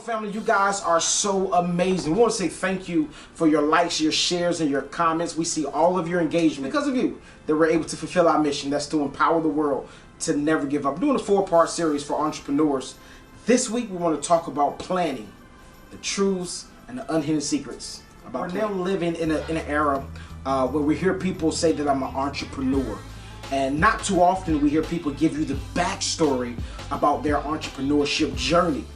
Family, you guys are so amazing. We want to say thank you for your likes, your shares, and your comments. We see all of your engagement. Because of you, that we're able to fulfill our mission. That's to empower the world to never give up. We're doing a 4-part series for entrepreneurs. This week, we want to talk about planning, the truths and the unhidden secrets. We're now living in an era where we hear people say that I'm an entrepreneur. And not too often we hear people give you the backstory about their entrepreneurship journey.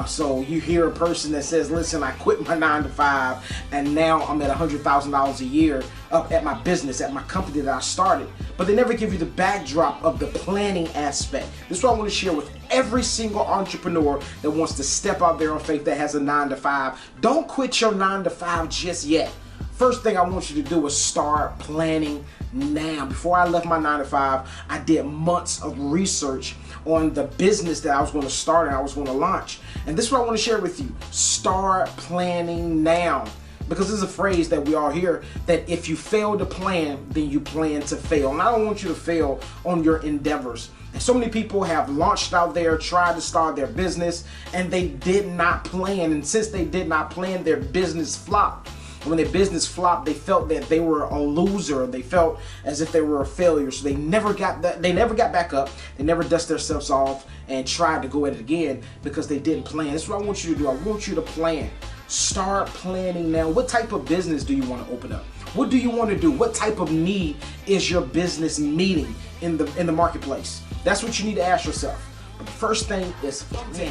So you hear a person that says, listen, I quit my 9-to-5 and now I'm at $100,000 a year up at my business, at my company that I started. But they never give you the backdrop of the planning aspect. This is what I want to share with every single entrepreneur that wants to step out there on faith that has a 9-to-5. Don't quit your 9-to-5 just yet. First thing I want you to do is start planning now. Before I left my 9-to-5, I did months of research on the business that I was going to start and I was going to launch. And this is what I want to share with you. Start planning now. Because there's a phrase that we all hear that if you fail to plan, then you plan to fail. And I don't want you to fail on your endeavors. And so many people have launched out there, tried to start their business, and they did not plan. And since they did not plan, their business flopped. When their business flopped, they felt that they were a loser. They felt as if they were a failure. So they never got back up. They never dusted themselves off and tried to go at it again because they didn't plan. That's what I want you to do. I want you to plan. Start planning now. What type of business do you want to open up? What do you want to do? What type of need is your business meeting in the marketplace? That's what you need to ask yourself. But the first thing is,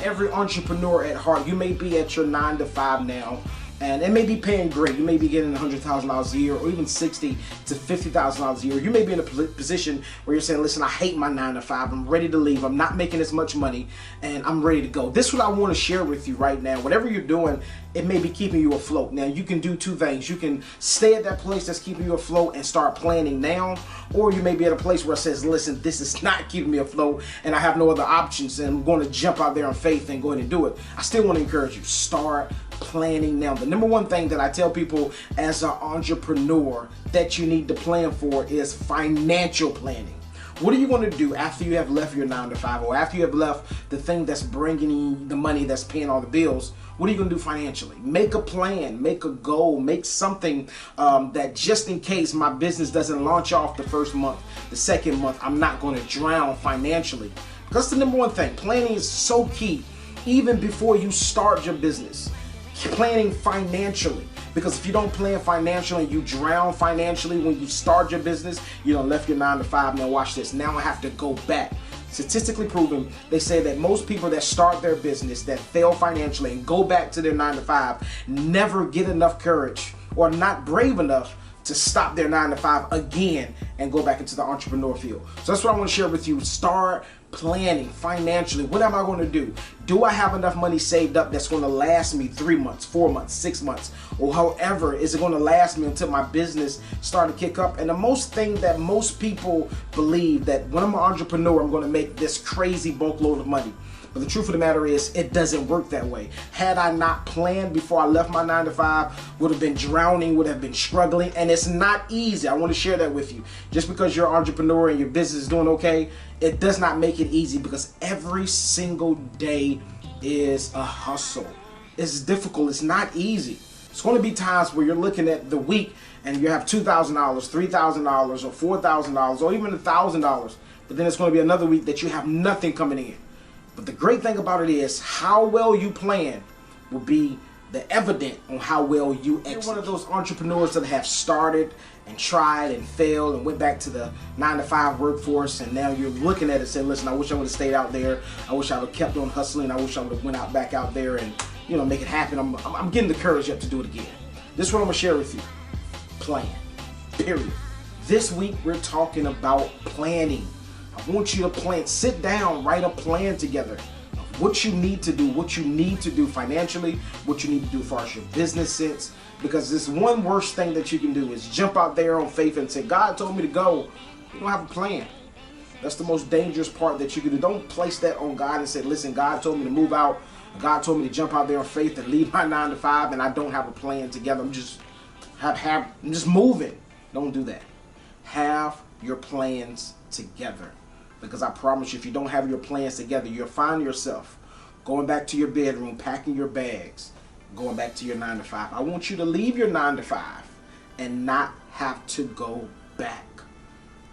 every entrepreneur at heart, you may be at your 9-to-5 now, and it may be paying great. You may be getting $100,000 a year or even $60,000 to $50,000 a year. You may be in a position where you're saying, listen, I hate my 9-to-5. I'm ready to leave. I'm not making as much money and I'm ready to go. This is what I want to share with you right now. Whatever you're doing, it may be keeping you afloat. Now, you can do two things. You can stay at that place that's keeping you afloat and start planning now, or you may be at a place where it says, listen, this is not keeping me afloat and I have no other options and I'm going to jump out there on faith and go ahead and do it. I still want to encourage you, start planning now. The number one thing that I tell people as an entrepreneur that you need to plan for is financial planning. What are you going to do after you have left your 9-to-5 or after you have left the thing that's bringing you the money that's paying all the bills? What are you going to do financially? Make a plan, make a goal, make something that just in case my business doesn't launch off the first month, the second month, I'm not going to drown financially. That's the number one thing. Planning is so key even before you start your business. Planning financially, because if you don't plan financially and you drown financially when you start your business, you done left your 9-to-5. Now watch this. Now I have to go back. Statistically proven, they say that most people that start their business that fail financially and go back to their 9-to-5 never get enough courage or not brave enough to stop their 9-to-5 again and go back into the entrepreneur field. So that's what I want to share with you. Start planning financially. What am I going to do? Do I have enough money saved up that's going to last me 3 months, 4 months, 6 months, or however is it going to last me until my business start to kick up? And the most thing that most people believe that when I'm an entrepreneur, I'm going to make this crazy bulk load of money. But the truth of the matter is, it doesn't work that way. Had I not planned before I left my 9-to-5, would have been drowning, would have been struggling, and it's not easy. I want to share that with you. Just because you're an entrepreneur and your business is doing okay, it does not make it easy because every single day is a hustle. It's difficult. It's not easy. It's going to be times where you're looking at the week and you have $2,000, $3,000, or $4,000, or even $1,000. But then it's going to be another week that you have nothing coming in. But the great thing about it is how well you plan will be the evident on how well you execute. You're one of those entrepreneurs that have started and tried and failed and went back to the 9-to-5 workforce, and now you're looking at it and saying, listen, I wish I would have stayed out there. I wish I would have kept on hustling. I wish I would have went out back out there and, you know, make it happen. I'm getting the courage up to do it again. This is what I'm going to share with you. Plan. Period. This week we're talking about planning. I want you to plan. Sit down, write a plan together of what you need to do financially, what you need to do as far as your business sense. Because this one worst thing that you can do is jump out there on faith and say, God told me to go. You don't have a plan. That's the most dangerous part that you can do. Don't place that on God and say, listen, God told me to move out. God told me to jump out there on faith and leave my 9-to-5 and I don't have a plan together. I'm just moving. Don't do that. Have your plans together. Because I promise you, if you don't have your plans together, you'll find yourself going back to your bedroom, packing your bags, going back to your 9 to 5. I want you to leave your 9 to 5 and not have to go back.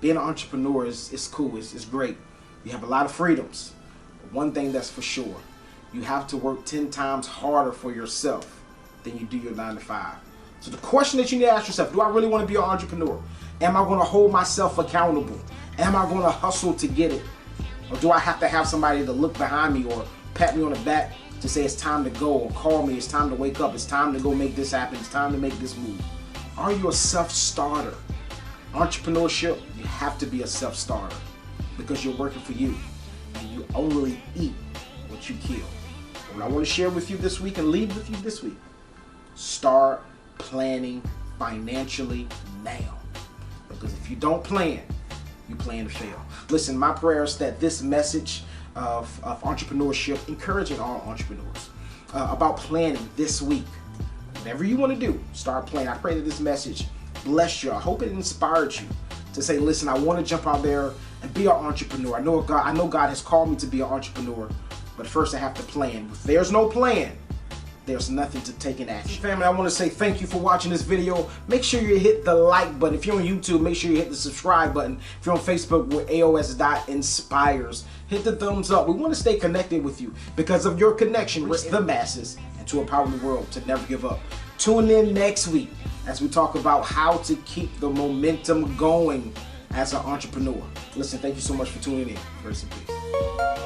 Being an entrepreneur is cool. It's great. You have a lot of freedoms. But one thing that's for sure, you have to work 10 times harder for yourself than you do your 9 to 5. So the question that you need to ask yourself, do I really want to be an entrepreneur? Am I going to hold myself accountable? Am I going to hustle to get it? Or do I have to have somebody to look behind me or pat me on the back to say it's time to go, or call me, it's time to wake up, it's time to go make this happen, it's time to make this move? Are you a self-starter? Entrepreneurship, you have to be a self-starter because you're working for you and you only eat what you kill. What I want to share with you this week and leave with you this week, start planning financially now. Because if you don't plan, you plan to fail. Listen, my prayer is that this message of entrepreneurship, encouraging all entrepreneurs about planning this week. Whatever you want to do, start planning. I pray that this message blessed you. I hope it inspired you to say, listen, I want to jump out there and be an entrepreneur. I know God has called me to be an entrepreneur, but first I have to plan. If there's no plan, there's nothing to take in action. Family, I want to say thank you for watching this video. Make sure you hit the like button. If you're on YouTube, make sure you hit the subscribe button. If you're on Facebook, we're Aos.inspires. Hit the thumbs up. We want to stay connected with you because of your connection with the masses and to empower the world to never give up. Tune in next week as we talk about how to keep the momentum going as an entrepreneur. Listen, thank you so much for tuning in. Grace and peace.